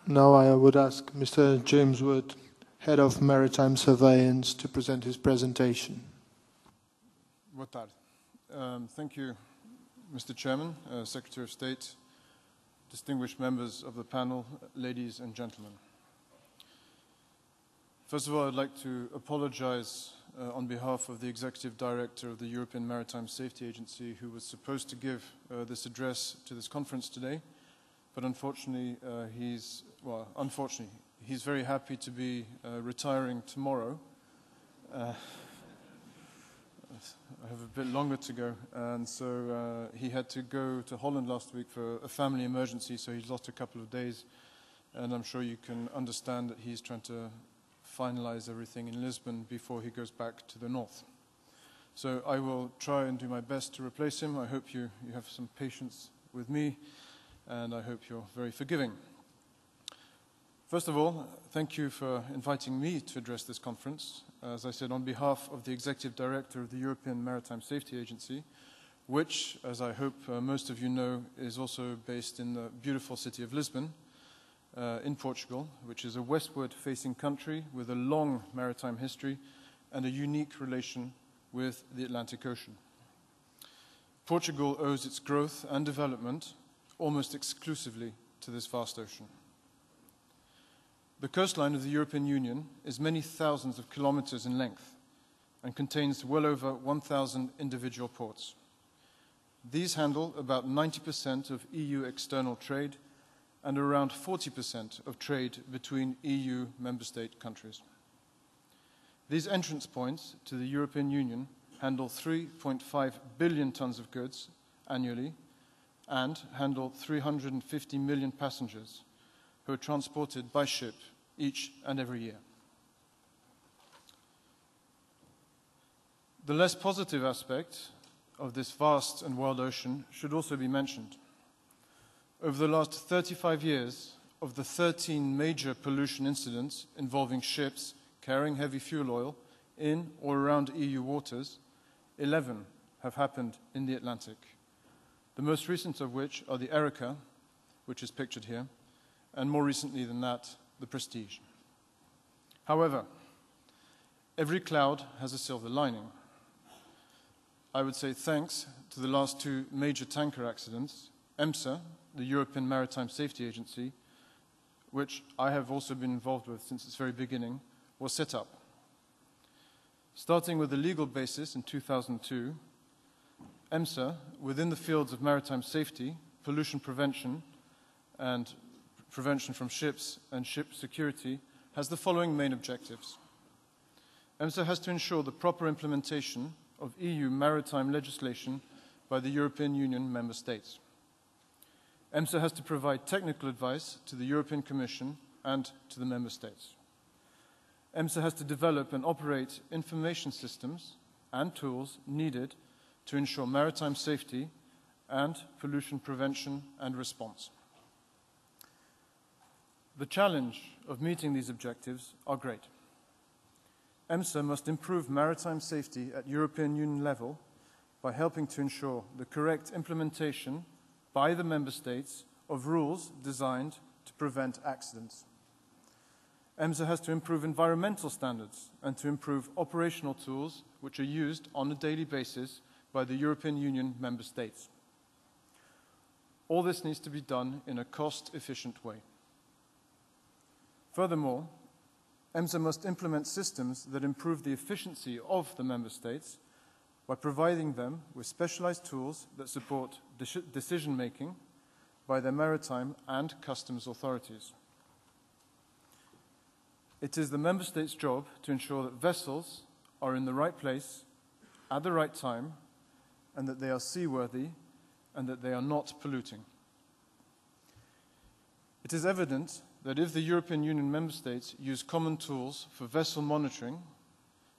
Now I would ask Mr. James Wood, Head of Maritime Surveillance, to present his presentation. Boa tarde. Thank you, Mr. Chairman, Secretary of State, distinguished members of the panel, ladies and gentlemen. First of all, I'd like to apologize on behalf of the Executive Director of the European Maritime Safety Agency, who was supposed to give this address to this conference today, but unfortunately, he's very happy to be retiring tomorrow. I have a bit longer to go, and so he had to go to Holland last week for a family emergency, so he's lost a couple of days, and I'm sure you can understand that he's trying to finalize everything in Lisbon before he goes back to the north. So I will try and do my best to replace him. I hope you have some patience with me, and I hope you're very forgiving. First of all, thank you for inviting me to address this conference. As I said, on behalf of the Executive Director of the European Maritime Safety Agency, which, as I hope most of you know, is also based in the beautiful city of Lisbon, in Portugal, which is a westward-facing country with a long maritime history and a unique relation with the Atlantic Ocean. Portugal owes its growth and development almost exclusively to this vast ocean. The coastline of the European Union is many thousands of kilometers in length and contains well over 1,000 individual ports. These handle about 90% of EU external trade and around 40% of trade between EU member state countries. These entrance points to the European Union handle 3.5 billion tons of goods annually and handle 350 million passengers who are transported by ship each and every year. The less positive aspect of this vast and wide ocean should also be mentioned. Over the last 35 years, of the 13 major pollution incidents involving ships carrying heavy fuel oil in or around EU waters, 11 have happened in the Atlantic, the most recent of which are the Erika, which is pictured here, and more recently than that, the Prestige. However, every cloud has a silver lining. I would say thanks to the last two major tanker accidents, EMSA, the European Maritime Safety Agency, which I have also been involved with since its very beginning, was set up. Starting with the legal basis in 2002, EMSA, within the fields of maritime safety, pollution prevention, and prevention from ships and ship security, has the following main objectives. EMSA has to ensure the proper implementation of EU maritime legislation by the European Union member states. EMSA has to provide technical advice to the European Commission and to the member states. EMSA has to develop and operate information systems and tools needed to ensure maritime safety and pollution prevention and response. The challenge of meeting these objectives are great. EMSA must improve maritime safety at European Union level by helping to ensure the correct implementation by the member states of rules designed to prevent accidents. EMSA has to improve environmental standards and to improve operational tools which are used on a daily basis by the European Union member states. All this needs to be done in a cost-efficient way. Furthermore, EMSA must implement systems that improve the efficiency of the member states by providing them with specialized tools that support decision-making by their maritime and customs authorities. It is the member states' job to ensure that vessels are in the right place at the right time and that they are seaworthy and that they are not polluting. It is evident that if the European Union member states use common tools for vessel monitoring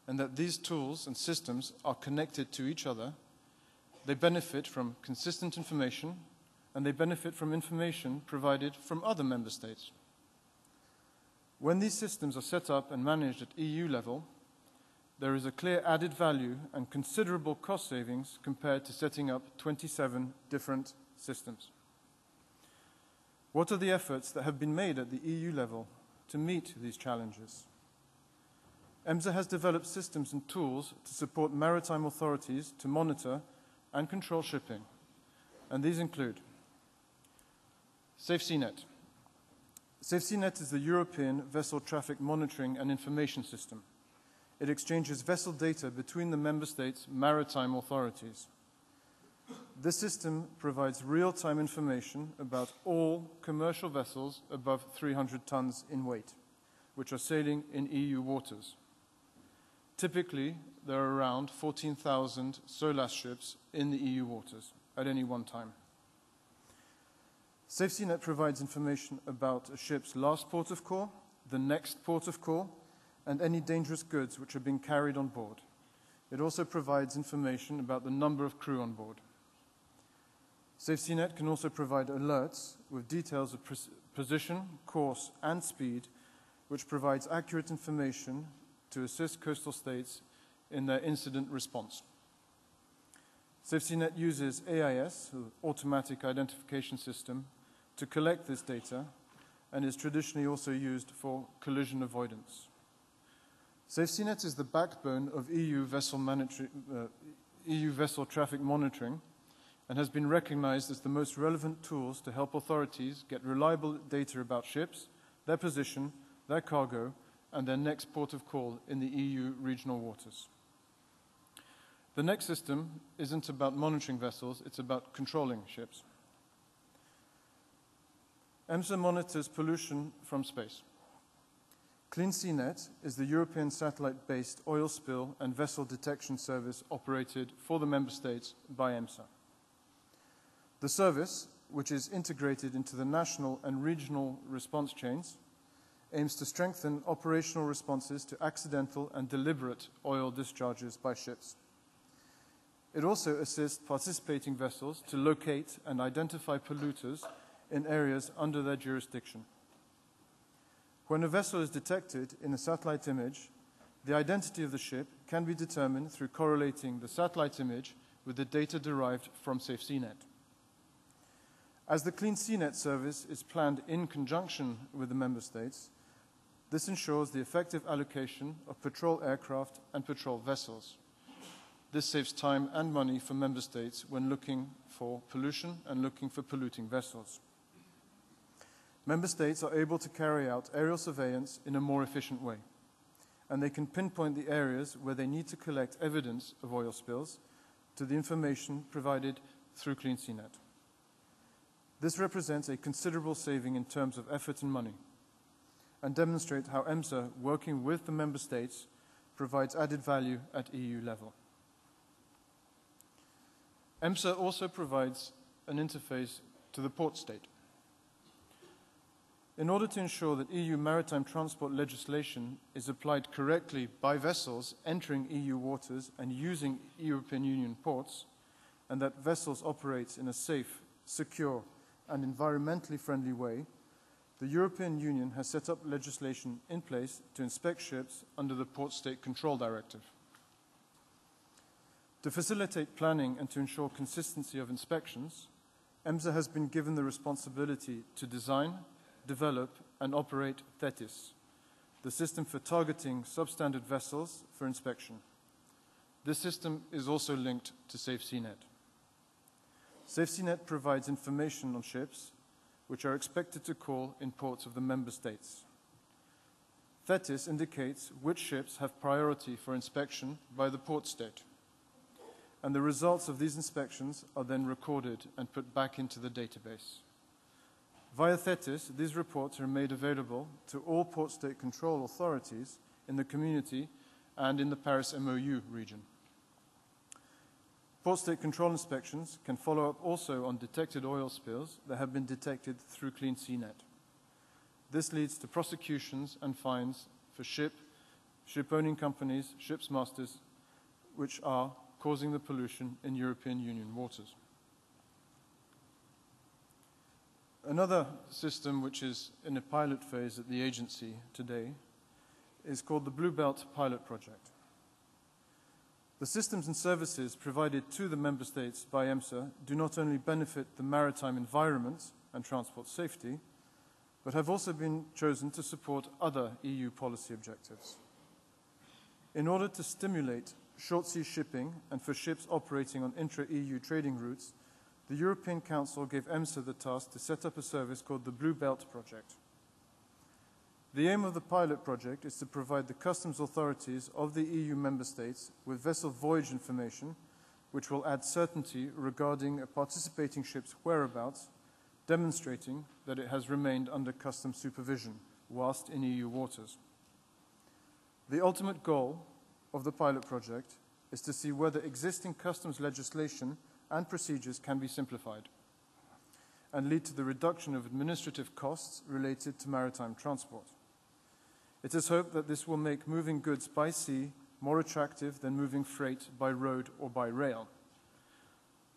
and that these tools and systems are connected to each other, they benefit from consistent information and they benefit from information provided from other member states. When these systems are set up and managed at EU level, there is a clear added value and considerable cost savings compared to setting up 27 different systems. What are the efforts that have been made at the EU level to meet these challenges? EMSA has developed systems and tools to support maritime authorities to monitor and control shipping, and these include SafeSeaNet. SafeSeaNet is the European Vessel Traffic Monitoring and Information System. It exchanges vessel data between the member states' maritime authorities. This system provides real-time information about all commercial vessels above 300 tons in weight, which are sailing in EU waters. Typically, there are around 14,000 SOLAS ships in the EU waters at any one time. SafeSeaNet provides information about a ship's last port of call, the next port of call, and any dangerous goods which are being carried on board. It also provides information about the number of crew on board. SafeSeaNet can also provide alerts with details of position, course, and speed, which provides accurate information to assist coastal states in their incident response. SafeSeaNet uses AIS, Automatic Identification System, to collect this data and is traditionally also used for collision avoidance. SafeSeaNet is the backbone of EU vessel traffic monitoring and has been recognized as the most relevant tools to help authorities get reliable data about ships, their position, their cargo, and their next port of call in the EU regional waters. The next system isn't about monitoring vessels, it's about controlling ships. EMSA monitors pollution from space. CleanSeaNet is the European satellite-based oil spill and vessel detection service operated for the member states by EMSA. The service, which is integrated into the national and regional response chains, aims to strengthen operational responses to accidental and deliberate oil discharges by ships. It also assists participating vessels to locate and identify polluters in areas under their jurisdiction. When a vessel is detected in a satellite image, the identity of the ship can be determined through correlating the satellite image with the data derived from SafeSeaNet. As the CleanSeaNet service is planned in conjunction with the member states, this ensures the effective allocation of patrol aircraft and patrol vessels. This saves time and money for member states when looking for pollution and looking for polluting vessels. Member states are able to carry out aerial surveillance in a more efficient way, and they can pinpoint the areas where they need to collect evidence of oil spills to the information provided through CleanSeaNet. This represents a considerable saving in terms of effort and money, and demonstrates how EMSA, working with the member states, provides added value at EU level. EMSA also provides an interface to the port state. In order to ensure that EU maritime transport legislation is applied correctly by vessels entering EU waters and using European Union ports, and that vessels operate in a safe, secure, and environmentally friendly way, the European Union has set up legislation in place to inspect ships under the Port State Control Directive. To facilitate planning and to ensure consistency of inspections, EMSA has been given the responsibility to design, develop, and operate THETIS, the system for targeting substandard vessels for inspection. This system is also linked to SafeSeaNet. SafeSeaNet provides information on ships which are expected to call in ports of the member states. THETIS indicates which ships have priority for inspection by the port state, and the results of these inspections are then recorded and put back into the database. Via THETIS, these reports are made available to all port state control authorities in the community and in the Paris MOU region. Port state control inspections can follow up also on detected oil spills that have been detected through CleanSeaNet. This leads to prosecutions and fines for ship-owning companies, ship's masters, which are causing the pollution in European Union waters. Another system which is in a pilot phase at the agency today is called the Blue Belt Pilot Project. The systems and services provided to the member states by EMSA do not only benefit the maritime environment and transport safety, but have also been chosen to support other EU policy objectives. In order to stimulate short-sea shipping and for ships operating on intra-EU trading routes, the European Council gave EMSA the task to set up a service called the Blue Belt Project. The aim of the pilot project is to provide the customs authorities of the EU member states with vessel voyage information, which will add certainty regarding a participating ship's whereabouts, demonstrating that it has remained under customs supervision whilst in EU waters. The ultimate goal of the pilot project is to see whether existing customs legislation and procedures can be simplified and lead to the reduction of administrative costs related to maritime transport. It is hoped that this will make moving goods by sea more attractive than moving freight by road or by rail.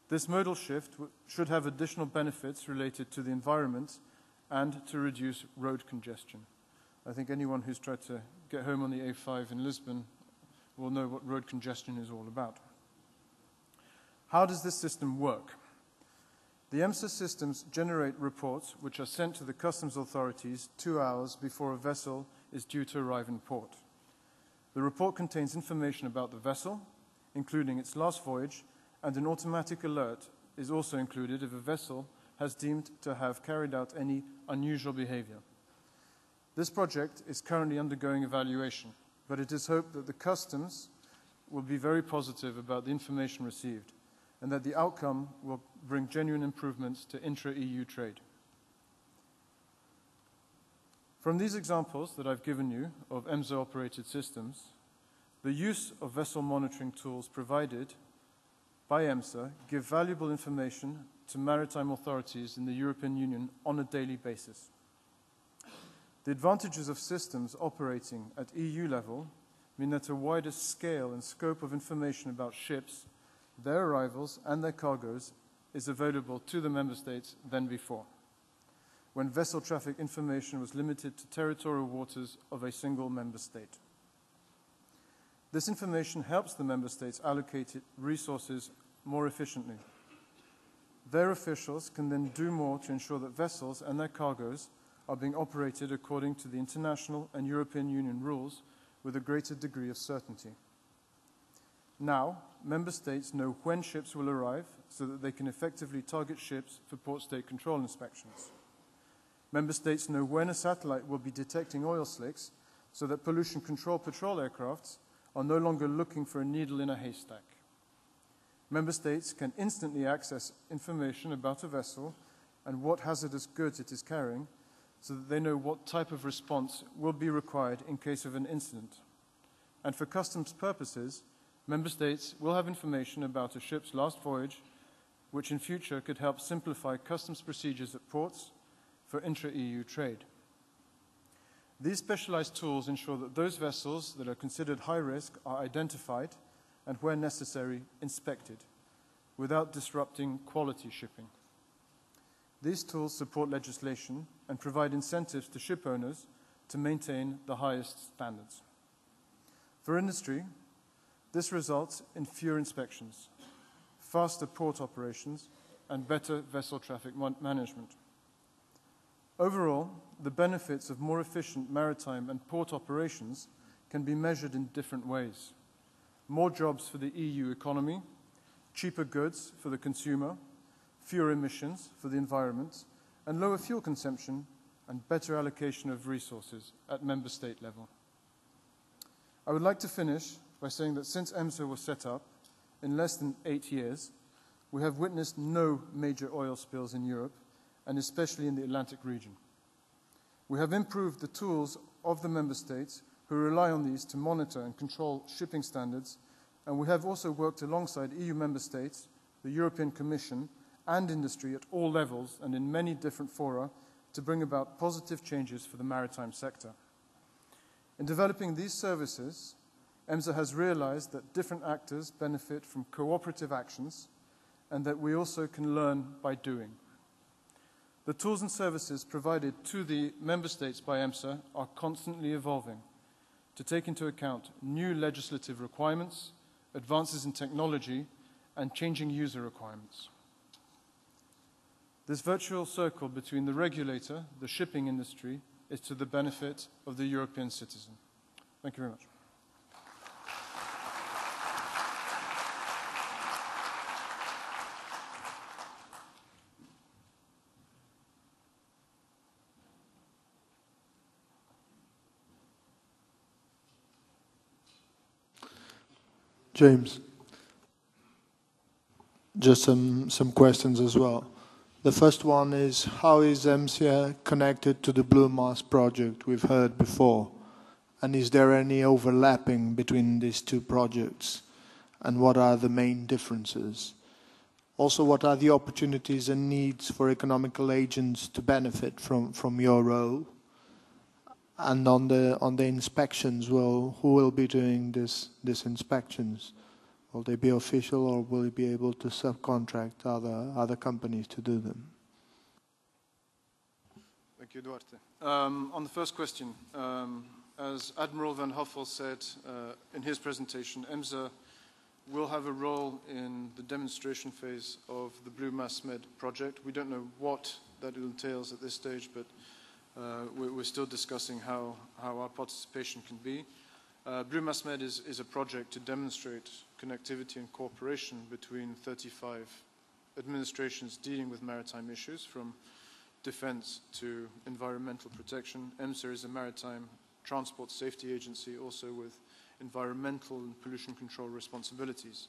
This modal shift should have additional benefits related to the environment and to reduce road congestion. I think anyone who's tried to get home on the A5 in Lisbon will know what road congestion is all about. How does this system work? The EMSA systems generate reports which are sent to the customs authorities 2 hours before a vessel is due to arrive in port. The report contains information about the vessel, including its last voyage, and an automatic alert is also included if a vessel has deemed to have carried out any unusual behavior. This project is currently undergoing evaluation, but it is hoped that the customs will be very positive about the information received and that the outcome will bring genuine improvements to intra-EU trade. From these examples that I've given you of EMSA-operated systems, the use of vessel monitoring tools provided by EMSA give valuable information to maritime authorities in the European Union on a daily basis. The advantages of systems operating at EU level mean that a wider scale and scope of information about ships, their arrivals and their cargoes is available to the member states than before, when vessel traffic information was limited to territorial waters of a single member state. This information helps the member states allocate resources more efficiently. Their officials can then do more to ensure that vessels and their cargoes are being operated according to the international and European Union rules with a greater degree of certainty. Now, member states know when ships will arrive so that they can effectively target ships for port state control inspections. Member states know when a satellite will be detecting oil slicks so that pollution control patrol aircrafts are no longer looking for a needle in a haystack. Member states can instantly access information about a vessel and what hazardous goods it is carrying so that they know what type of response will be required in case of an incident. And for customs purposes, member states will have information about a ship's last voyage, which in future could help simplify customs procedures at ports for intra-EU trade. These specialized tools ensure that those vessels that are considered high risk are identified and, where necessary, inspected, without disrupting quality shipping. These tools support legislation and provide incentives to ship owners to maintain the highest standards. For industry, this results in fewer inspections, faster port operations, and better vessel traffic management. Overall, the benefits of more efficient maritime and port operations can be measured in different ways. More jobs for the EU economy, cheaper goods for the consumer, fewer emissions for the environment, and lower fuel consumption and better allocation of resources at member state level. I would like to finish by saying that since EMSA was set up, in less than 8 years, we have witnessed no major oil spills in Europe, and especially in the Atlantic region. We have improved the tools of the member states who rely on these to monitor and control shipping standards, and we have also worked alongside EU member states, the European Commission, and industry at all levels and in many different fora to bring about positive changes for the maritime sector. In developing these services, EMSA has realized that different actors benefit from cooperative actions and that we also can learn by doing. The tools and services provided to the member states by EMSA are constantly evolving to take into account new legislative requirements, advances in technology, and changing user requirements. This virtual circle between the regulator, the shipping industry, is to the benefit of the European citizen. Thank you very much. James, just some questions as well. The first one is, how is EMSA connected to the Blue Mass project we've heard before? And is there any overlapping between these two projects? And what are the main differences? Also, what are the opportunities and needs for economical agents to benefit from your role? And on the inspections, well, who will be doing these inspections? Will they be official, or will you be able to subcontract other companies to do them? Thank you, Duarte. On the first question, as Admiral Van Hoffel said in his presentation, EMSA will have a role in the demonstration phase of the Blue Mass Med project. We don't know what that entails at this stage, but we're still discussing how our participation can be. Blue Mass Med is a project to demonstrate connectivity and cooperation between 35 administrations dealing with maritime issues, from defense to environmental protection. EMSA is a maritime transport safety agency, also with environmental and pollution control responsibilities.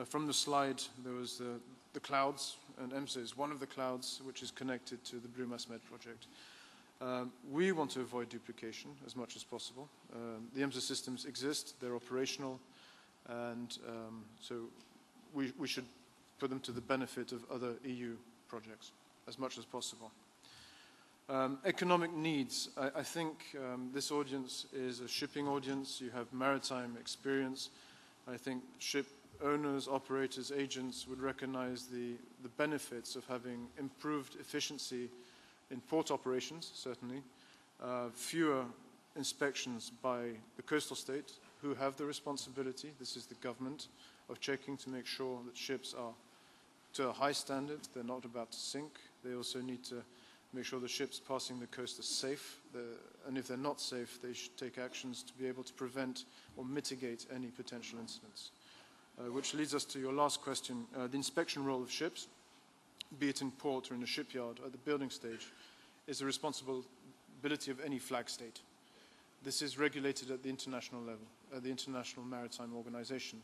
From the slide, there was the clouds, and EMSA is one of the clouds which is connected to the Blue Mass Med project. We want to avoid duplication as much as possible. The EMSA systems exist, they're operational, and so we should put them to the benefit of other EU projects as much as possible. Economic needs. I think this audience is a shipping audience. You have maritime experience. I think ship owners, operators, agents would recognize the benefits of having improved efficiency in port operations, certainly, fewer inspections by the coastal state, who have the responsibility, this is the government, of checking to make sure that ships are to a high standard, they're not about to sink. They also need to make sure the ships passing the coast are safe, and if they're not safe, they should take actions to be able to prevent or mitigate any potential incidents. Which leads us to your last question, the inspection role of ships, be it in port or in a shipyard at the building stage, is the responsibility of any flag state. This is regulated at the international level, at the International Maritime Organization.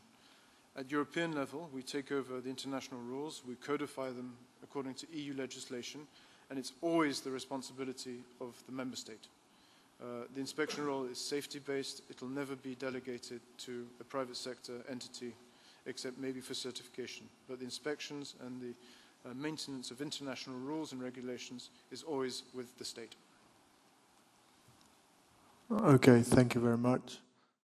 At European level, we take over the international rules, we codify them according to EU legislation, and it's always the responsibility of the member state. The inspection role is safety-based. It will never be delegated to a private sector entity, except maybe for certification. But the inspections and the maintenance of international rules and regulations is always with the state. Okay, thank you very much.